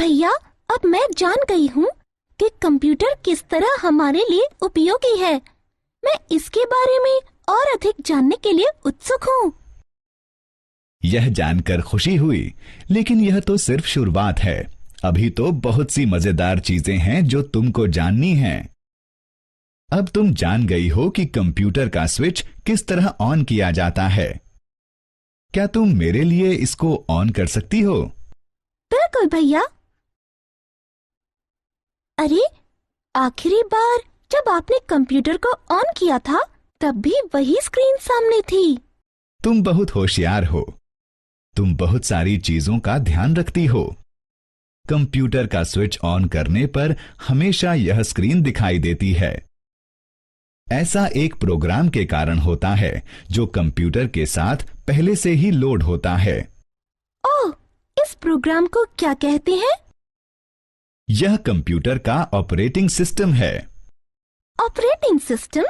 भैया, अब मैं जान गई हूँ कि कंप्यूटर किस तरह हमारे लिए उपयोगी है। मैं इसके बारे में और अधिक जानने के लिए उत्सुक हूँ। यह जानकर खुशी हुई, लेकिन यह तो सिर्फ शुरुआत है। अभी तो बहुत सी मजेदार चीजें हैं जो तुमको जाननी हैं। अब तुम जान गई हो कि कंप्यूटर का स्विच किस तरह ऑन किया जाता है। क्या तुम मेरे लिए इसको ऑन कर सकती हो? बिल्कुल भैया। अरे, आखिरी बार जब आपने कंप्यूटर को ऑन किया था तब भी वही स्क्रीन सामने थी। तुम बहुत होशियार हो। तुम बहुत सारी चीजों का ध्यान रखती हो। कंप्यूटर का स्विच ऑन करने पर हमेशा यह स्क्रीन दिखाई देती है। ऐसा एक प्रोग्राम के कारण होता है जो कंप्यूटर के साथ पहले से ही लोड होता है। ओह, इस प्रोग्राम को क्या कहते हैं? यह कंप्यूटर का ऑपरेटिंग सिस्टम है। Operating system?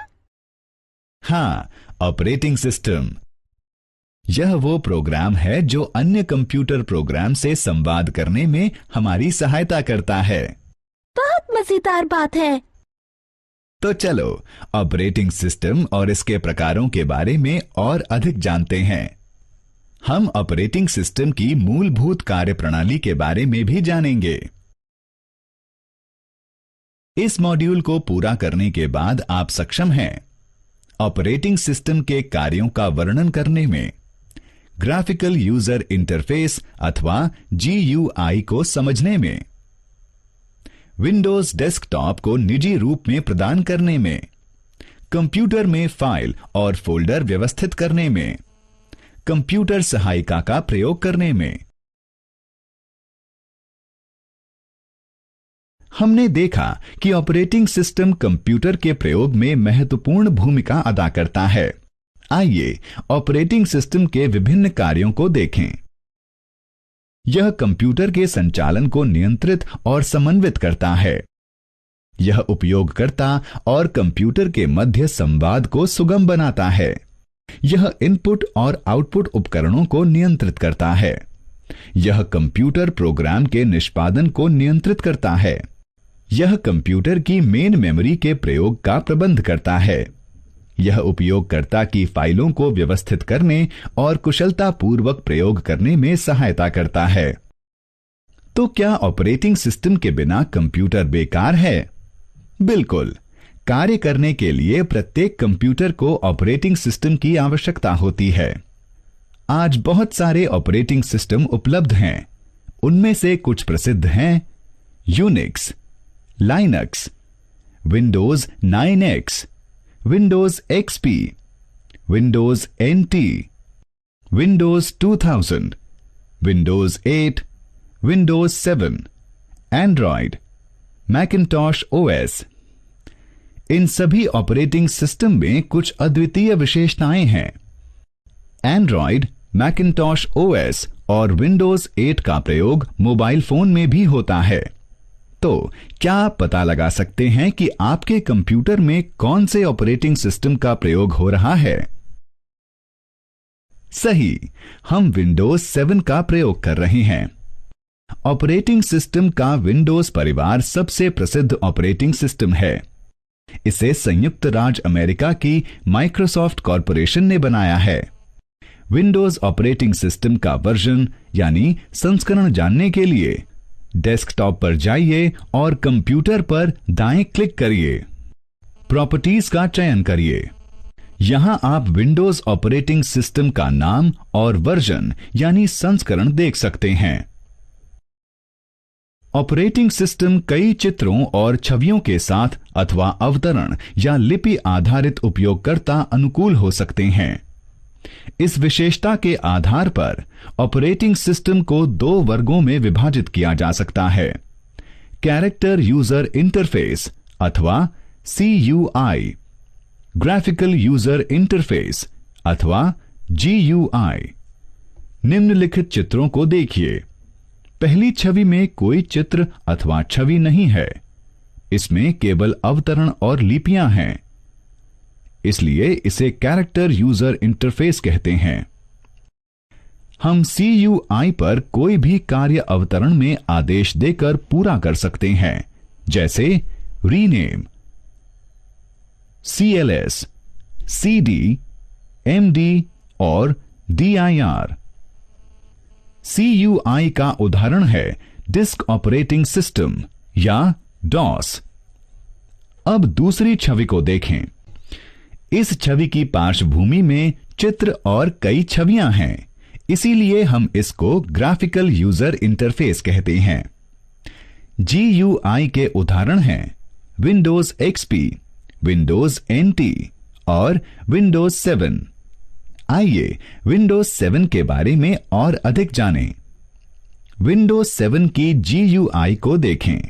हाँ, ऑपरेटिंग सिस्टम। यह वो प्रोग्राम है जो अन्य कंप्यूटर प्रोग्राम से संवाद करने में हमारी सहायता करता है। बहुत मजेदार बात है। तो चलो ऑपरेटिंग सिस्टम और इसके प्रकारों के बारे में और अधिक जानते हैं। हम ऑपरेटिंग सिस्टम की मूलभूत कार्यप्रणाली के बारे में भी जानेंगे। इस मॉड्यूल को पूरा करने के बाद आप सक्षम हैं ऑपरेटिंग सिस्टम के कार्यों का वर्णन करने में, ग्राफिकल यूजर इंटरफेस अथवा GUI को समझने में, विंडोज डेस्कटॉप को निजी रूप में प्रदान करने में, कंप्यूटर में फाइल और फोल्डर व्यवस्थित करने में, कंप्यूटर सहायिका का प्रयोग करने में। हमने देखा कि ऑपरेटिंग सिस्टम कंप्यूटर के प्रयोग में महत्वपूर्ण भूमिका अदा करता है। आइए ऑपरेटिंग सिस्टम के विभिन्न कार्यों को देखें। यह कंप्यूटर के संचालन को नियंत्रित और समन्वित करता है। यह उपयोगकर्ता और कंप्यूटर के मध्य संवाद को सुगम बनाता है। यह इनपुट और आउटपुट उपकरणों को नियंत्रित करता है। यह कंप्यूटर प्रोग्राम के निष्पादन को नियंत्रित करता है। यह कंप्यूटर की मेन मेमोरी के प्रयोग का प्रबंध करता है। यह उपयोगकर्ता की फाइलों को व्यवस्थित करने और कुशलतापूर्वक प्रयोग करने में सहायता करता है। तो क्या ऑपरेटिंग सिस्टम के बिना कंप्यूटर बेकार है? बिल्कुल। कार्य करने के लिए प्रत्येक कंप्यूटर को ऑपरेटिंग सिस्टम की आवश्यकता होती है। आज बहुत सारे ऑपरेटिंग सिस्टम उपलब्ध हैं। उनमें से कुछ प्रसिद्ध हैं Unix, Linux, Windows 9X, Windows XP, Windows NT, Windows 2000, Windows 8, Windows 7, Android, Macintosh OS। इन सभी ऑपरेटिंग सिस्टम में कुछ अद्वितीय विशेषताएं हैं। एंड्रॉयड, मैकिन्टॉश OS और विंडोज 8 का प्रयोग मोबाइल फोन में भी होता है। तो क्या आप पता लगा सकते हैं कि आपके कंप्यूटर में कौन से ऑपरेटिंग सिस्टम का प्रयोग हो रहा है? सही, हम विंडोज 7 का प्रयोग कर रहे हैं। ऑपरेटिंग सिस्टम का विंडोज परिवार सबसे प्रसिद्ध ऑपरेटिंग सिस्टम है। इसे संयुक्त राज्य अमेरिका की माइक्रोसॉफ्ट कॉरपोरेशन ने बनाया है। विंडोज ऑपरेटिंग सिस्टम का वर्जन यानी संस्करण जानने के लिए डेस्कटॉप पर जाइए और कंप्यूटर पर दाएं क्लिक करिए। प्रॉपर्टीज का चयन करिए। यहां आप विंडोज ऑपरेटिंग सिस्टम का नाम और वर्जन यानी संस्करण देख सकते हैं। ऑपरेटिंग सिस्टम कई चित्रों और छवियों के साथ अथवा अवतरण या लिपि आधारित उपयोगकर्ता अनुकूल हो सकते हैं। इस विशेषता के आधार पर ऑपरेटिंग सिस्टम को दो वर्गों में विभाजित किया जा सकता है, कैरेक्टर यूजर इंटरफेस अथवा CUI, ग्राफिकल यूजर इंटरफेस अथवा GUI। निम्नलिखित चित्रों को देखिए। पहली छवि में कोई चित्र अथवा छवि नहीं है। इसमें केवल अवतरण और लिपियां हैं, इसलिए इसे कैरेक्टर यूजर इंटरफेस कहते हैं। हम CUI पर कोई भी कार्य अवतरण में आदेश देकर पूरा कर सकते हैं, जैसे रीनेम, CLS, CD, MD और DIR। CUI का उदाहरण है डिस्क ऑपरेटिंग सिस्टम या DOS। अब दूसरी छवि को देखें। इस छवि की पार्श्वभूमि में चित्र और कई छवियां हैं, इसीलिए हम इसको ग्राफिकल यूजर इंटरफेस कहते हैं। GUI के उदाहरण हैं विंडोज XP, विंडोज NT और विंडोज 7। आइए विंडोज 7 के बारे में और अधिक जानें। विंडोज 7 की GUI को देखें।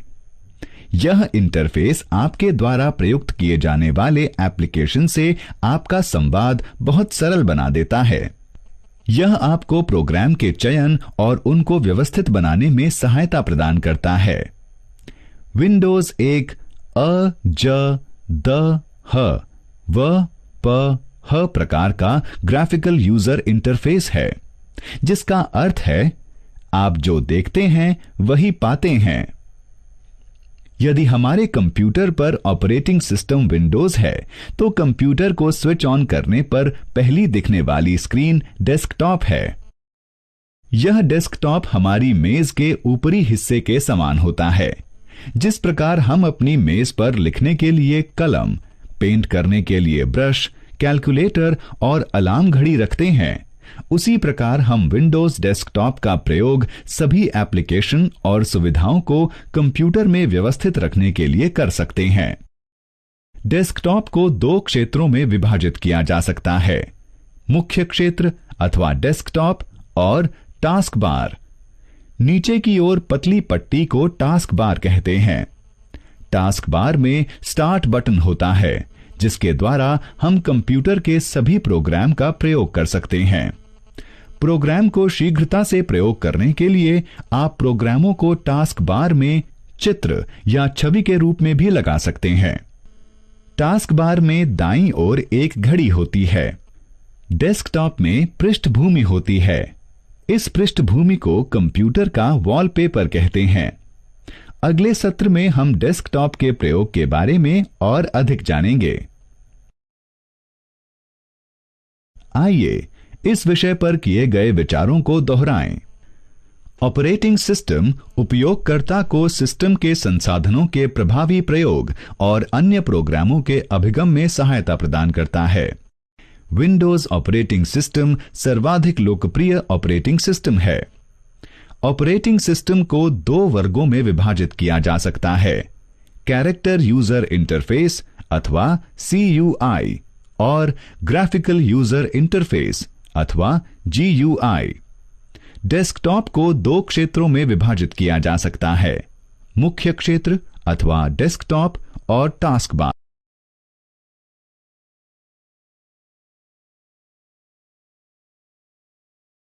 यह इंटरफेस आपके द्वारा प्रयुक्त किए जाने वाले एप्लीकेशन से आपका संवाद बहुत सरल बना देता है। यह आपको प्रोग्राम के चयन और उनको व्यवस्थित बनाने में सहायता प्रदान करता है। विंडोज एक अ, ज, द, ह, व, प, ह प्रकार का ग्राफिकल यूजर इंटरफेस है, जिसका अर्थ है आप जो देखते हैं वही पाते हैं। यदि हमारे कंप्यूटर पर ऑपरेटिंग सिस्टम विंडोज है, तो कंप्यूटर को स्विच ऑन करने पर पहली दिखने वाली स्क्रीन डेस्कटॉप है। यह डेस्कटॉप हमारी मेज के ऊपरी हिस्से के समान होता है। जिस प्रकार हम अपनी मेज पर लिखने के लिए कलम, पेंट करने के लिए ब्रश, कैलकुलेटर और अलार्म घड़ी रखते हैं, उसी प्रकार हम विंडोज डेस्कटॉप का प्रयोग सभी एप्लीकेशन और सुविधाओं को कंप्यूटर में व्यवस्थित रखने के लिए कर सकते हैं। डेस्कटॉप को दो क्षेत्रों में विभाजित किया जा सकता है, मुख्य क्षेत्र अथवा डेस्कटॉप और टास्क बार। नीचे की ओर पतली पट्टी को टास्क बार कहते हैं। टास्क बार में स्टार्ट बटन होता है, जिसके द्वारा हम कंप्यूटर के सभी प्रोग्राम का प्रयोग कर सकते हैं। प्रोग्राम को शीघ्रता से प्रयोग करने के लिए आप प्रोग्रामों को टास्क बार में चित्र या छवि के रूप में भी लगा सकते हैं। टास्क बार में दाईं ओर एक घड़ी होती है। डेस्कटॉप में पृष्ठभूमि होती है। इस पृष्ठभूमि को कंप्यूटर का वॉलपेपर कहते हैं। अगले सत्र में हम डेस्कटॉप के प्रयोग के बारे में और अधिक जानेंगे। आइए इस विषय पर किए गए विचारों को दोहराएं। ऑपरेटिंग सिस्टम उपयोगकर्ता को सिस्टम के संसाधनों के प्रभावी प्रयोग और अन्य प्रोग्रामों के अभिगम में सहायता प्रदान करता है। विंडोज ऑपरेटिंग सिस्टम सर्वाधिक लोकप्रिय ऑपरेटिंग सिस्टम है। ऑपरेटिंग सिस्टम को दो वर्गों में विभाजित किया जा सकता है, कैरेक्टर यूजर इंटरफेस अथवा CUI और ग्राफिकल यूजर इंटरफेस अथवा GUI। डेस्कटॉप को दो क्षेत्रों में विभाजित किया जा सकता है, मुख्य क्षेत्र अथवा डेस्कटॉप और टास्क बार।